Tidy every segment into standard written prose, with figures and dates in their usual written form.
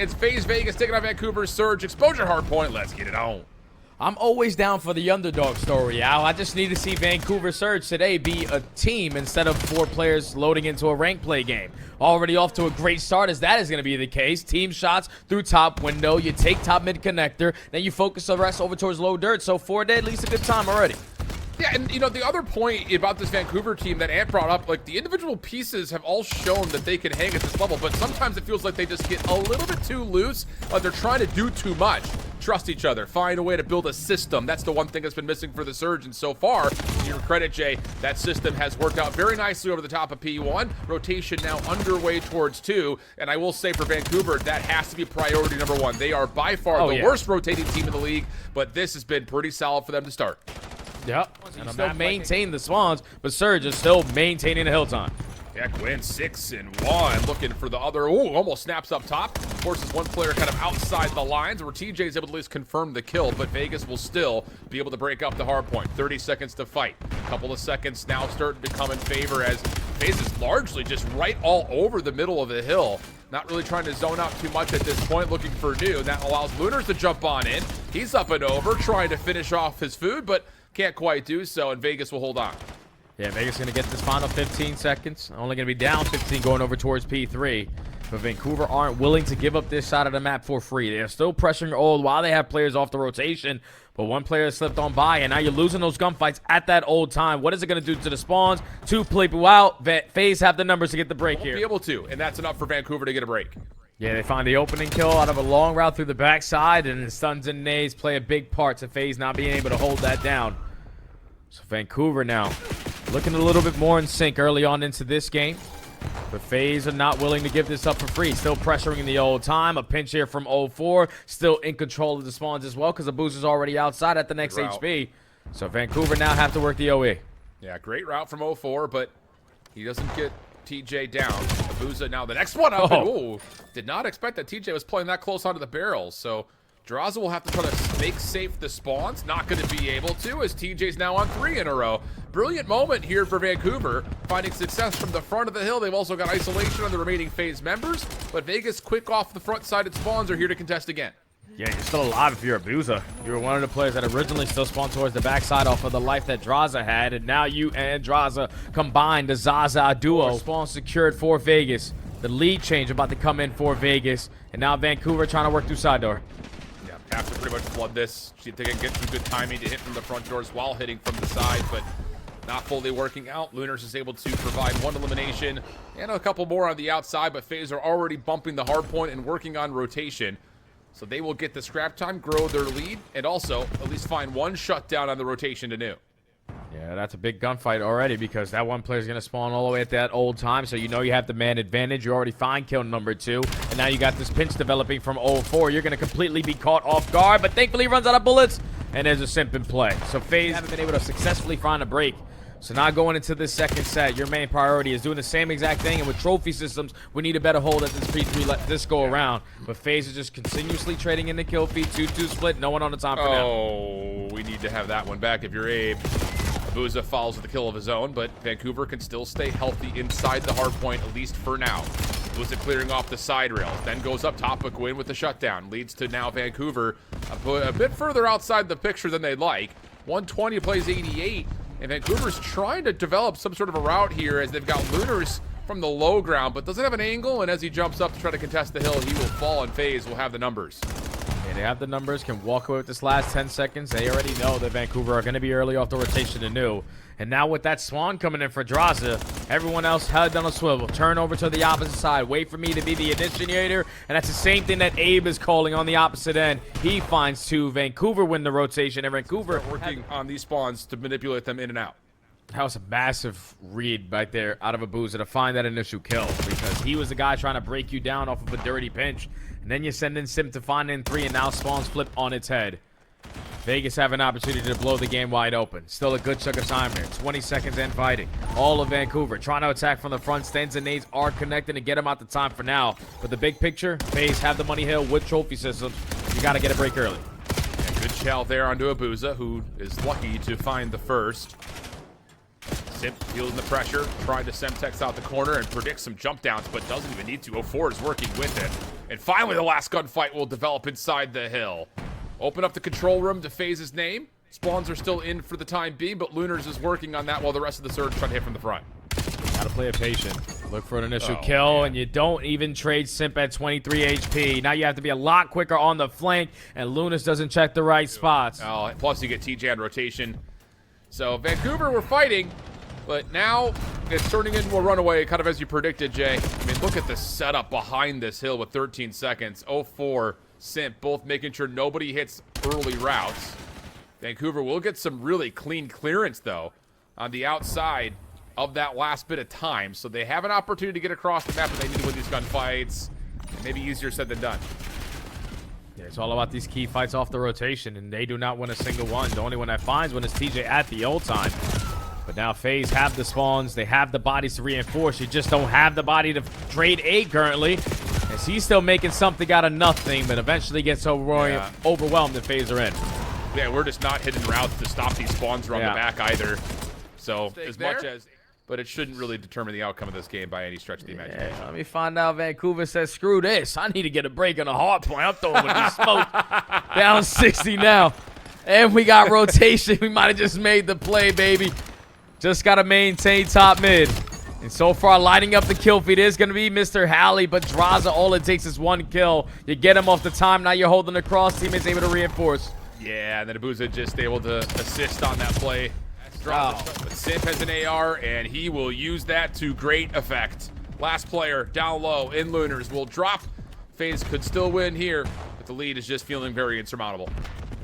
It's FaZe Vegas taking on Vancouver Surge. Exposure Hardpoint. Let's get it on. I'm always down for the underdog story, Al. I just need to see Vancouver Surge today be a team instead of 4 players loading into a rank play game. Already off to a great start as that is going to be the case. Team shots through top window. You take top mid connector. Then you focus the rest over towards low dirt. So 4 day, at least a good time already. Yeah, and you know, the other point about this Vancouver team that Ant brought up, like the individual pieces have all shown that they can hang at this level, but sometimes it feels like they just get a little bit too loose, like they're trying to do too much. Trust each other, find a way to build a system. That's the one thing that's been missing for the Surge, and so far, to your credit, Jay, that system has worked out very nicely over the top of P1. Rotation now underway towards 2, and I will say for Vancouver, that has to be priority number 1. They are by far the worst rotating team in the league, but this has been pretty solid for them to start. Yep, and I'm not maintaining the spawns, but Surge is still maintaining the hill time. Yeah, Gwinn 6-1, looking for the other. Ooh, almost snaps up top. Forces one player kind of outside the lines where TJ is able to at least confirm the kill, but Vegas will still be able to break up the hard point. 30 seconds to fight. A couple of seconds now starting to come in favor as FaZe is largely just right all over the middle of the hill. Not really trying to zone out too much at this point, looking for new. That allows Lunars to jump on in. He's up and over, trying to finish off his food, but can't quite do so, and Vegas will hold on. Yeah, Vegas going to get this final 15 seconds. Only going to be down 15 going over towards P3. But Vancouver aren't willing to give up this side of the map for free. They're still pressuring old while they have players off the rotation. But one player slipped on by, and now you're losing those gunfights at that old time. What is it going to do to the spawns? 2 people out. FaZe have the numbers to get the break here. Won't be able to, and that's enough for Vancouver to get a break. Yeah, they find the opening kill out of a long route through the backside, and the stuns and nades play a big part to FaZe not being able to hold that down. So Vancouver now looking a little bit more in sync early on into this game. But FaZe are not willing to give this up for free. Still pressuring in the old time. A pinch here from 04. Still in control of the spawns as well because Abuzah's already outside at the next HP. So Vancouver now have to work the OE. Yeah, great route from 04, but he doesn't get TJ down. Abuzah now the next one up. Ooh, did not expect that TJ was playing that close onto the barrels. So DOORDASHED will have to try to make safe the spawns. Not going to be able to as TJ's now on 3 in a row. Brilliant moment here for Vancouver, finding success from the front of the hill. They've also got isolation on the remaining FaZe members, but Vegas quick off the front-sided spawns are here to contest again. Yeah, you're still alive if you're Abuzah. You were one of the players that originally still spawned towards the backside off of the life that DOORDASHED had, and now you and DOORDASHED combined, the Zaza duo. Spawn secured for Vegas. The lead change about to come in for Vegas, and now Vancouver trying to work through side door. Have to pretty much flood this. See if they can get some good timing to hit from the front doors while hitting from the side, but not fully working out. Lunars is able to provide 1 elimination and a couple more on the outside, but FaZe are already bumping the hard point and working on rotation. So they will get the scrap time, grow their lead, and also at least find 1 shutdown on the rotation to new. Yeah, that's a big gunfight already because that one player is going to spawn all the way at that old time, so you know you have the man advantage. You already find kill number 2, and now you got this pinch developing from 04. You're going to completely be caught off guard, but thankfully he runs out of bullets, and there's a Simp in play. So FaZe haven't been able to successfully find a break. So now going into this second set, your main priority is doing the same exact thing, and with trophy systems, we need a better hold at this P3 let this go around. But FaZe is just continuously trading in the kill feed, 2-2 split, no one on the top for now. Oh, we need to have that one back if you're Abe. Abuzah follows with the kill of his own, but Vancouver can still stay healthy inside the hard point, at least for now. Abuzah clearing off the side rails, then goes up top, but Gwinn with the shutdown. Leads to now Vancouver a bit further outside the picture than they'd like. 120 plays 88, and Vancouver's trying to develop some sort of a route here as they've got Lunars from the low ground, but doesn't have an angle, and as he jumps up to try to contest the hill, he will fall, and FaZe will have the numbers. They have the numbers, can walk away with this last 10 seconds. They already know that Vancouver are going to be early off the rotation to new. And now with that swan coming in for DOORDASHED, everyone else head on a swivel. Turn over to the opposite side. Wait for me to be the initiator. And that's the same thing that Abe is calling on the opposite end. He finds 2. Vancouver win the rotation, and Vancouver working on these spawns to manipulate them in and out. That was a massive read right there out of Abuzah to find that initial kill because he was the guy trying to break you down off of a dirty pinch. And then you send in Simp to find in 3, and now spawns flip on its head. Vegas have an opportunity to blow the game wide open. Still a good chunk of time here. 20 seconds and fighting. All of Vancouver trying to attack from the front. Stands and nades are connecting to get them out the time for now. But the big picture, FaZe have the money hill with trophy systems. You got to get a break early. Yeah, good shell there onto Abuzah, who is lucky to find the first. Simp feeling the pressure, trying to Semtex out the corner and predict some jump downs, but doesn't even need to. 04 is working with it. And finally, the last gunfight will develop inside the hill. Open up the control room to FaZe's name. Spawns are still in for the time being, but Lunars is working on that while the rest of the Surge try to hit from the front. Gotta play it patient. Look for an initial kill, man. And you don't even trade Simp at 23 HP. Now you have to be a lot quicker on the flank, and Lunas doesn't check the right spots. Oh, plus you get TJ on rotation. So Vancouver were fighting, but now it's turning into a runaway, kind of as you predicted, Jay. I mean, look at the setup behind this hill with 13 seconds. 04, Simp, both making sure nobody hits early routes. Vancouver will get some really clean clearance, though, on the outside of that last bit of time. So they have an opportunity to get across the map, but they need to win these gunfights. Maybe easier said than done. Yeah, it's all about these key fights off the rotation, and they do not win a single one. The only one that finds one is TJ at the old time. But now FaZe have the spawns. They have the bodies to reinforce. You just don't have the body to trade A currently, as he's still making something out of nothing, but eventually gets overwhelmed and FaZe are in. Yeah, we're just not hitting routes to stop these spawns around the back either. So as much as, but it shouldn't really determine the outcome of this game by any stretch of the imagination. Let me find out. Vancouver says, screw this. I need to get a break on a hardpoint. I'm throwing this smoke. Down 60 now. And we got rotation. We might have just made the play, baby. Just got to maintain top mid. And so far, lighting up the kill feed is going to be Mr. Halley, but Draza, all it takes is one kill. You get him off the time. Now you're holding the cross. Teammates able to reinforce. Yeah, and then Abuzah just able to assist on that play. But Simp has an AR, and he will use that to great effect. Last player down low in Lunars will drop. FaZe could still win here, but the lead is just feeling very insurmountable.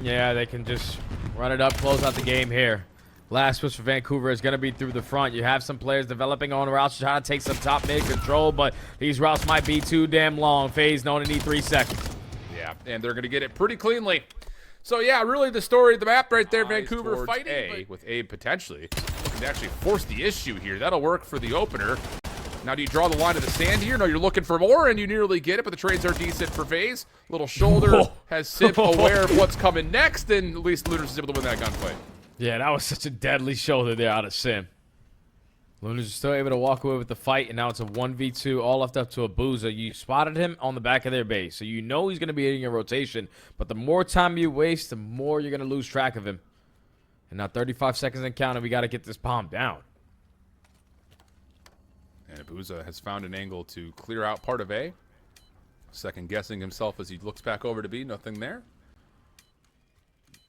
Yeah, they can just run it up, close out the game here. Last push for Vancouver is going to be through the front. You have some players developing on routes trying to take some top mid control, but these routes might be too damn long. FaZe only need 3 seconds. Yeah, and they're going to get it pretty cleanly. So yeah, really the story of the map right there. Vancouver fighting A, with Abe potentially looking to actually force the issue here. That'll work for the opener. Now do you draw the line of the sand here? No, you're looking for more, and you nearly get it, but the trades are decent for FaZe. Little shoulder has Simp aware of what's coming next, and at least Lunars is able to win that gunfight. Yeah, that was such a deadly shoulder there out of Simp. Lunars is still able to walk away with the fight, and now it's a 1v2, all left up to Abuzah. You spotted him on the back of their base, so you know he's going to be hitting a rotation, but the more time you waste, the more you're going to lose track of him. And now 35 seconds and counting, we got to get this bomb down. And Abuzah has found an angle to clear out part of A. Second guessing himself as he looks back over to B, nothing there.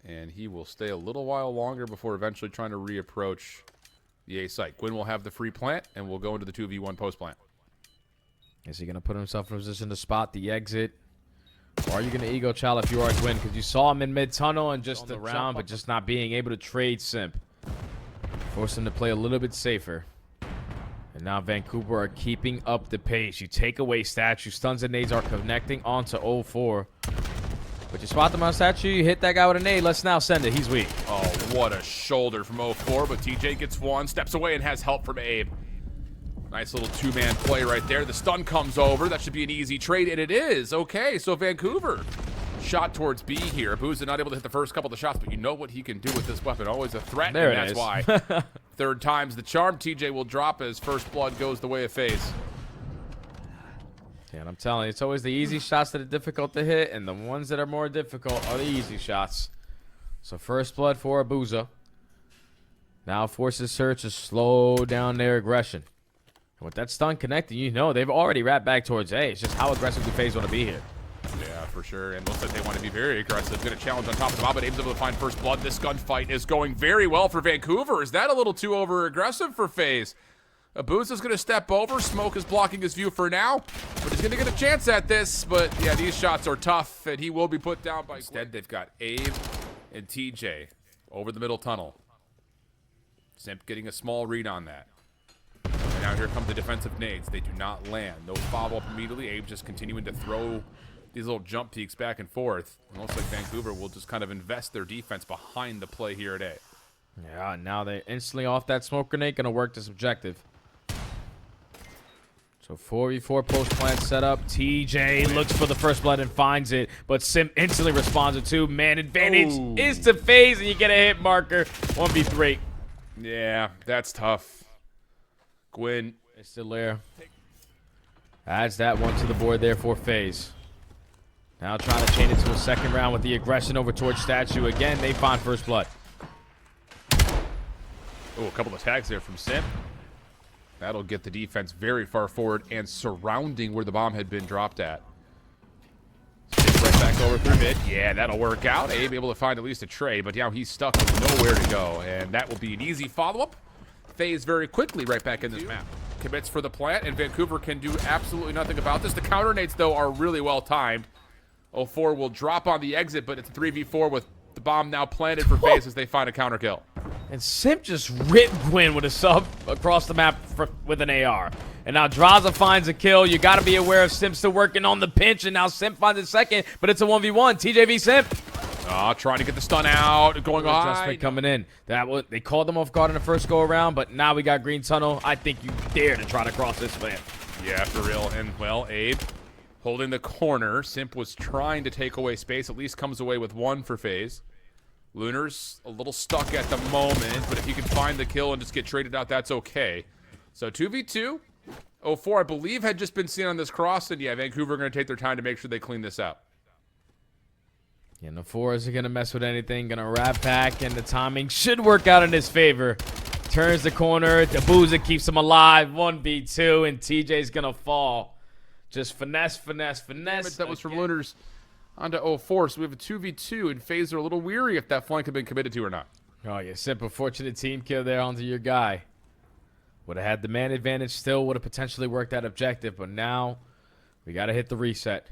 And he will stay a little while longer before eventually trying to reapproach the A site. Gwinn will have the free plant, and we'll go into the 2v1 post plant. Is he going to put himself in a position to spot the exit? Or are you going to ego child if you are Gwinn? Because you saw him in mid-tunnel and just around, but just not being able to trade Simp. Force him to play a little bit safer. And now Vancouver are keeping up the pace. You take away statue. Stuns and nades are connecting onto 04. But you spot them on statue, you hit that guy with a nade. Let's now send it. He's weak. Oh, what a shoulder from 04, but TJ gets one, steps away, and has help from Abe. Nice little two-man play right there. The stun comes over. That should be an easy trade, and it is. Okay, so Vancouver shot towards B here. Abuzah not able to hit the first couple of the shots, but you know what he can do with this weapon. Always a threat, there and that's why. Third time's the charm. TJ will drop as first blood goes the way of FaZe. Yeah, and I'm telling you, it's always the easy shots that are difficult to hit, and the ones that are more difficult are the easy shots. So first blood for Abuzah. Now forces Surge to slow down their aggression. And with that stun connecting, you know they've already wrapped back towards A. It's just how aggressive do FaZe want to be here. Yeah, for sure. And looks like they want to be very aggressive. Going to challenge on top of the mob, but Abe's able to find first blood. This gunfight is going very well for Vancouver. Is that a little too over-aggressive for FaZe? Abuzah's going to step over. Smoke is blocking his view for now, but he's going to get a chance at this. But yeah, these shots are tough, and he will be put down by Instead, they've got Abe and TJ over the middle tunnel. Simp getting a small read on that. And now here come the defensive nades. They do not land. No follow-up immediately. Abe just continuing to throw these little jump peaks back and forth. It looks like Vancouver will just kind of invest their defense behind the play here at A. Yeah, now they're instantly off that smoke grenade. Going to work this objective. So 4v4 post plant setup. TJ looks for the first blood and finds it, but Simp instantly responds with 2. Man advantage is to FaZe, and you get a hit marker. 1v3. Yeah, that's tough. Gwinn. It's still there. Adds that one to the board there for FaZe. Now trying to chain it to a second round with the aggression over towards Statue. Again, they find first blood. Oh, a couple of tags there from Simp. That'll get the defense very far forward and surrounding where the bomb had been dropped at. Simp right back over through mid. Yeah, that'll work out. Abe able to find at least a trade, but now he's stuck with nowhere to go, and that will be an easy follow-up. FaZe very quickly right back in this map. Commits for the plant, and Vancouver can do absolutely nothing about this. The counter nades, though, are really well timed. 04 will drop on the exit, but it's a 3v4 with the bomb now planted for FaZe as they find a counter kill. And Simp just ripped Gwinn with a sub across the map with an AR. And now Draza finds a kill. You got to be aware of Simp still working on the pinch, and now Simp finds a second, but it's a 1v1. TJ v Simp. Trying to get the stun out, going high. Adjustment coming in. They called them off guard in the first go around, but now we got green tunnel. I think you dare to try to cross this man. Yeah, for real. And well, Abe holding the corner. Simp was trying to take away space. At least comes away with one for FaZe. Lunar's a little stuck at the moment, but if he can find the kill and just get traded out, that's okay. So 2v2. 04, I believe, had just been seen on this cross, and yeah, Vancouver are going to take their time to make sure they clean this up. Yeah, the 4 isn't going to mess with anything. Going to wrap back, and the timing should work out in his favor. Turns the corner. Abuzah keeps him alive. 1v2, and TJ's going to fall. Just finesse. That was from Lunar's onto 04, so we have a 2v2, and FaZe are a little weary if that flank had been committed to or not. Oh, yeah, Simp, a fortunate team kill there onto your guy. Would have had the man advantage, still would have potentially worked that objective, but now we got to hit the reset.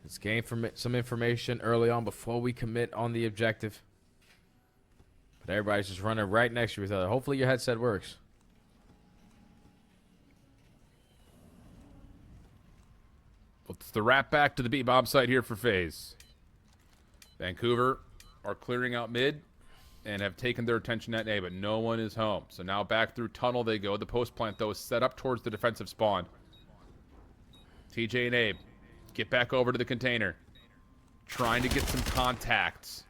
Let's gain some information early on before we commit on the objective. But everybody's just running right next to each other. Hopefully your headset works. It's the wrap back to the B-bomb site here for FaZe. Vancouver are clearing out mid and have taken their attention at A, but no one is home. So now back through tunnel they go. The post plant, though, is set up towards the defensive spawn. TJ and Abe get back over to the container. Trying to get some contacts.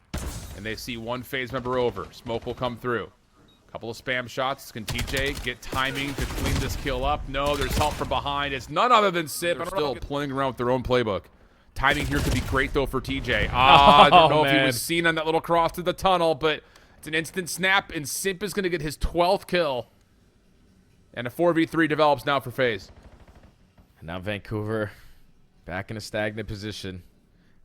And they see one FaZe member over. Smoke will come through. Couple of spam shots. Can TJ get timing to clean this kill up? No, there's help from behind. It's none other than Simp. They're still playing around with their own playbook. Timing here could be great, though, for TJ. I don't know if he was seen on that little cross to the tunnel, but it's an instant snap, and Simp is going to get his 12th kill. And a 4v3 develops now for FaZe. And now Vancouver back in a stagnant position.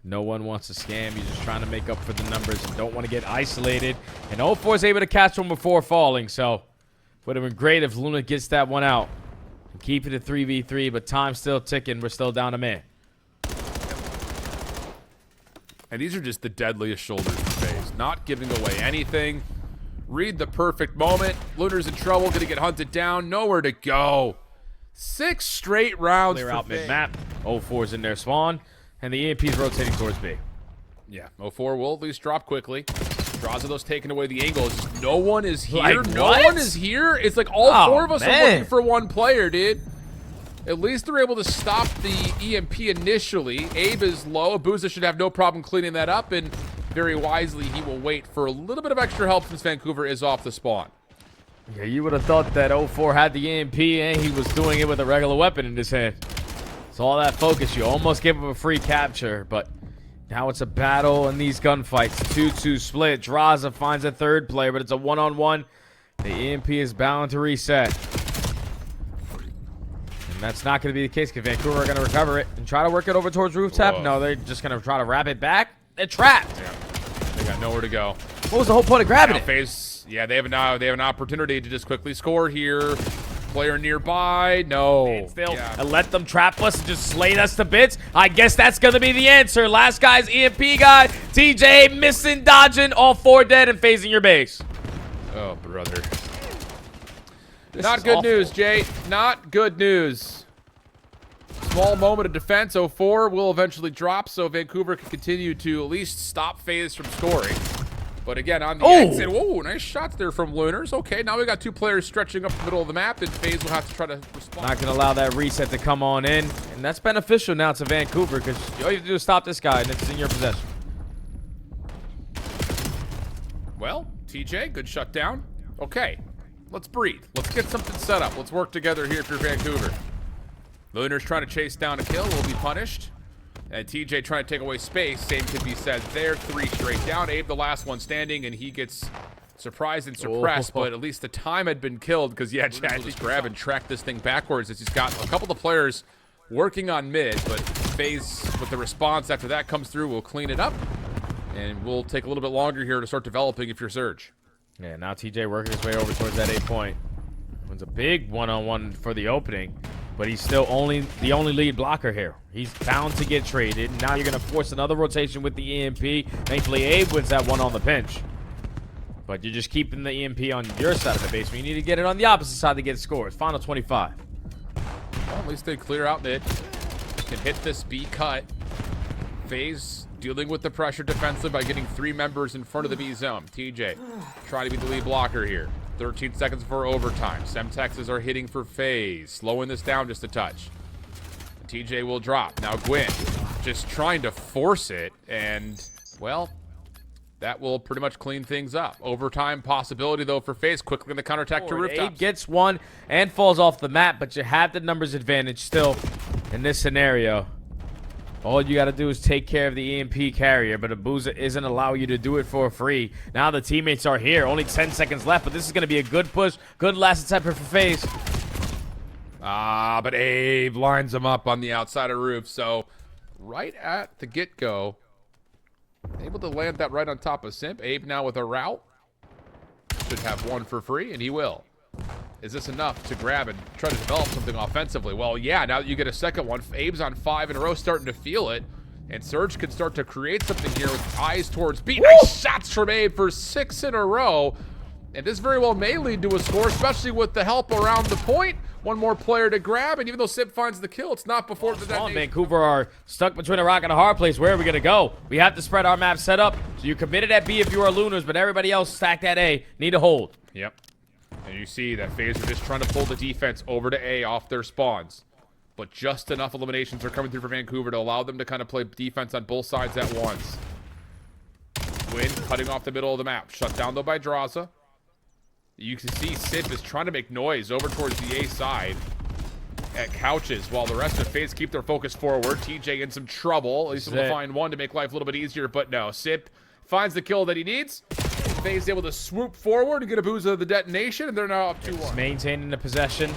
No one wants to scam. You're just trying to make up for the numbers and don't want to get isolated. And 04 is able to catch one before falling, so would have been great if Luna gets that one out. And keep it a 3v3, but time's still ticking. We're still down a man. And these are just the deadliest shoulders for FaZe. Not giving away anything. Read the perfect moment. Lunar's in trouble. Going to get hunted down. Nowhere to go. 6 straight rounds Clear for out FaZe. mid-map. 04's in their spawn. And the EMP's rotating towards B. Yeah, 04 will at least drop quickly. Draws of those taking away the angle. It's just no one is here. Like, no what? one is here. It's like all 4 of us are looking for one player, dude. At least they're able to stop the EMP initially. Abe is low. Abuzah should have no problem cleaning that up, and very wisely he will wait for a little bit of extra help since Vancouver is off the spawn. Yeah, you would have thought that 04 had the EMP and he was doing it with a regular weapon in his hand. It's all that focus. You almost gave him a free capture, but now it's a battle in these gunfights. 2-2 split. Draza finds a third player, but it's a one-on-one. The EMP is bound to reset. And that's not going to be the case because Vancouver are going to recover it and try to work it over towards rooftop. No, they're just going to try to wrap it back. They're trapped. Yeah, they got nowhere to go. What was the whole point of grabbing it? FaZe, yeah, they have an opportunity to just quickly score here. Player nearby, no. Still, and let them trap us and just slate us to bits. I guess that's going to be the answer. Last guy's EMP guy. TJ missing, dodging, all 4 dead and phasing your base. Oh, brother. Not good news, Jay. Not good news. Small moment of defense. 04 will eventually drop, so Vancouver can continue to at least stop FaZe from scoring. But again, on the exit, whoa, nice shots there from Lunars. Okay, now we got 2 players stretching up the middle of the map, and FaZe will have to try to respond. Not going to allow that reset to come on in, and that's beneficial now to Vancouver because all you have to do is stop this guy, and it's in your possession. Well, TJ, good shutdown. Okay, let's breathe. Let's get something set up. Let's work together here for Vancouver. Lunar's trying to chase down a kill, will be punished. And TJ trying to take away space. Same could be said there. 3 straight down. Abe, the last one standing, and he gets surprised and suppressed, but at least the time had been killed because, yeah, Chad just grab and track this thing backwards as he's got a couple of players working on mid, but FaZe, with the response after that comes through, will clean it up, and we'll take a little bit longer here to start developing if you're Surge. Yeah, now TJ working his way over towards that 8 point. It's a big one-on-one for the opening, but he's still the only lead blocker here. He's bound to get traded. Now you're going to force another rotation with the EMP. Thankfully, Abe wins that one on the pinch. But you're just keeping the EMP on your side of the base. You need to get it on the opposite side to get scores. Final 25. Well, at least they clear out mid. Can hit this B cut. FaZe dealing with the pressure defensively by getting 3 members in front of the B zone. TJ trying to be the lead blocker here. 13 seconds before overtime. Semtexes are hitting for FaZe. Slowing this down just a touch. TJ will drop. Now Gwinn just trying to force it. And, well, that will pretty much clean things up. Overtime possibility, though, for FaZe. Quickly in the counterattack to rooftops. Abe gets one and falls off the map, but you have the numbers advantage still in this scenario. All you got to do is take care of the EMP carrier, but Abuzah isn't allowing you to do it for free. Now the teammates are here. Only 10 seconds left, but this is going to be a good push. Good last attempt for FaZe. But Abe lines him up on the outside of roof. So right at the get-go, able to land that right on top of Simp. Abe now with a route. Should have one for free, and he will. Is this enough to grab and try to develop something offensively? Well, yeah, now that you get a second one, Abe's on 5 in a row, starting to feel it. And Surge can start to create something here with eyes towards B. Nice shots from Abe for 6 in a row. And this very well may lead to a score, especially with the help around the point. One more player to grab, and even though Simp finds the kill, it's not before the detonation. Vancouver are stuck between a rock and a hard place. Where are we going to go? We have to spread our map set up. So you committed at B if you are Lunars, but everybody else stacked at A. Need to hold. Yep. And you see that FaZe are just trying to pull the defense over to A off their spawns. But just enough eliminations are coming through for Vancouver to allow them to kind of play defense on both sides at once. Gwinn cutting off the middle of the map. Shut down, though, by Draza. You can see Simp is trying to make noise over towards the A side at couches while the rest of FaZe keep their focus forward. TJ in some trouble. At least able to find one to make life a little bit easier, but no. Simp finds the kill that he needs. FaZe able to swoop forward and get Abuzah the detonation, and they're now up 2-1. Maintaining the possession,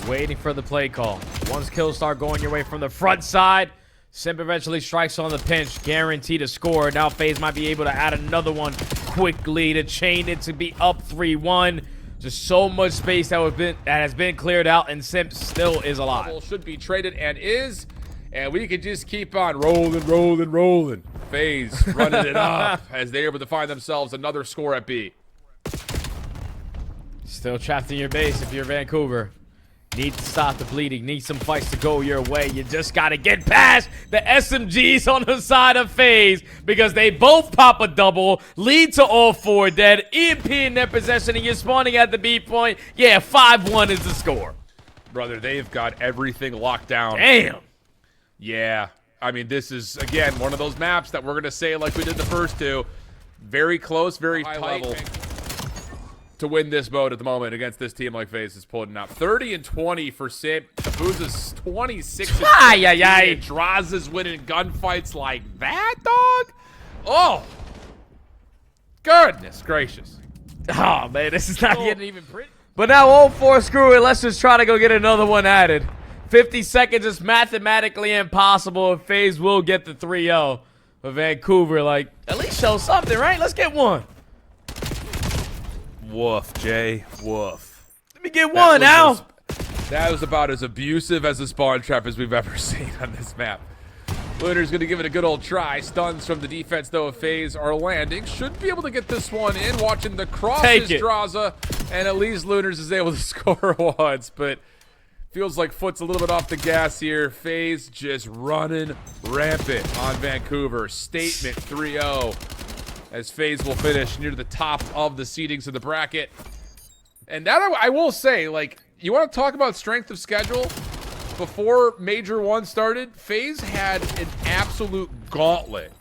waiting for the play call. Once kills start going your way from the front side, Simp eventually strikes on the pinch, guaranteed a score. Now FaZe might be able to add another one quickly to chain it to be up 3-1. Just so much space that has been cleared out, and Simp still is alive. Should be traded and is, and we can just keep on rolling. FaZe running it up as they're able to find themselves another score at B. Still trapped in your base if you're Vancouver. Need to stop the bleeding. Need some fights to go your way. You just got to get past the SMGs on the side of FaZe because they both pop a double, lead to all 4 dead, EMP in their possession, and you're spawning at the B point. Yeah, 5-1 is the score. Brother, they've got everything locked down. Damn. Yeah. I mean, this is, again, one of those maps that we're going to say like we did the first 2. Very close, very high level to win this mode at the moment against this team like FaZe is pulling out. 30-20 for Simp. Abuzah's 26. Draza's winning gunfights like that, dog? Oh. Goodness gracious. Oh, man, this is not getting even pretty. But now all 4 screw it. Let's just try to go get another one added. 50 seconds is mathematically impossible, and FaZe will get the 3-0. But Vancouver, like, at least show something, right? Let's get one. Woof, Jay. Woof. Let me get one now. That was about as abusive as a spawn trap as we've ever seen on this map. Lunar's going to give it a good old try. Stuns from the defense, though, of FaZe are landing. Should be able to get this one in. Watching the crosses, Draza, and at least Lunars is able to score once, but feels like foot's a little bit off the gas here. FaZe just running rampant on Vancouver. Statement 3-0 as FaZe will finish near the top of the seedings of the bracket. And that I will say, like, you want to talk about strength of schedule? Before Major 1 started, FaZe had an absolute gauntlet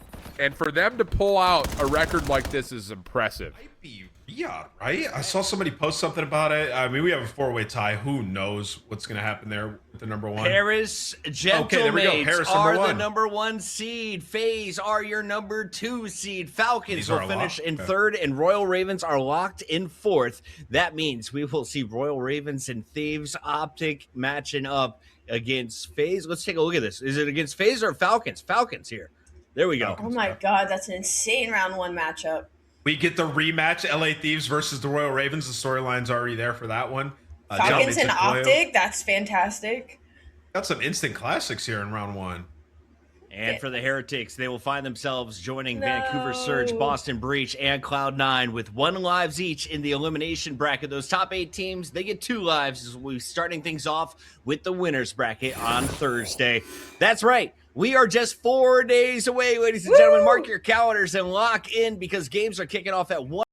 And for them to pull out a record like this is impressive. Might be Riyadh, right? I saw somebody post something about it. I mean, we have a 4-way tie. Who knows what's going to happen there with the number 1? Paris Okay, there we go. Gentlemates Paris, are number the 1. number 1 seed. FaZe are your number 2 seed. Falcons These will are finish locked. in Okay. 3rd, and Royal Ravens are locked in 4th. That means we will see Royal Ravens and Thieves Optic matching up against FaZe. Let's take a look at this. Is it against FaZe or Falcons? Falcons here. There we go. Oh my god, that's an insane round 1 matchup. We get the rematch, LA Thieves versus the Royal Ravens. The storyline's already there for that one. Falcons and Optic, that's fantastic. Got some instant classics here in round 1. And for the Heretics, they will find themselves joining Vancouver Surge, Boston Breach, and Cloud9 with 1 lives each in the elimination bracket. Those top 8 teams, they get 2 lives as we'll be starting things off with the winners bracket on Thursday. That's right. We are just 4 days away, ladies and gentlemen. Mark your calendars and lock in because games are kicking off at 1.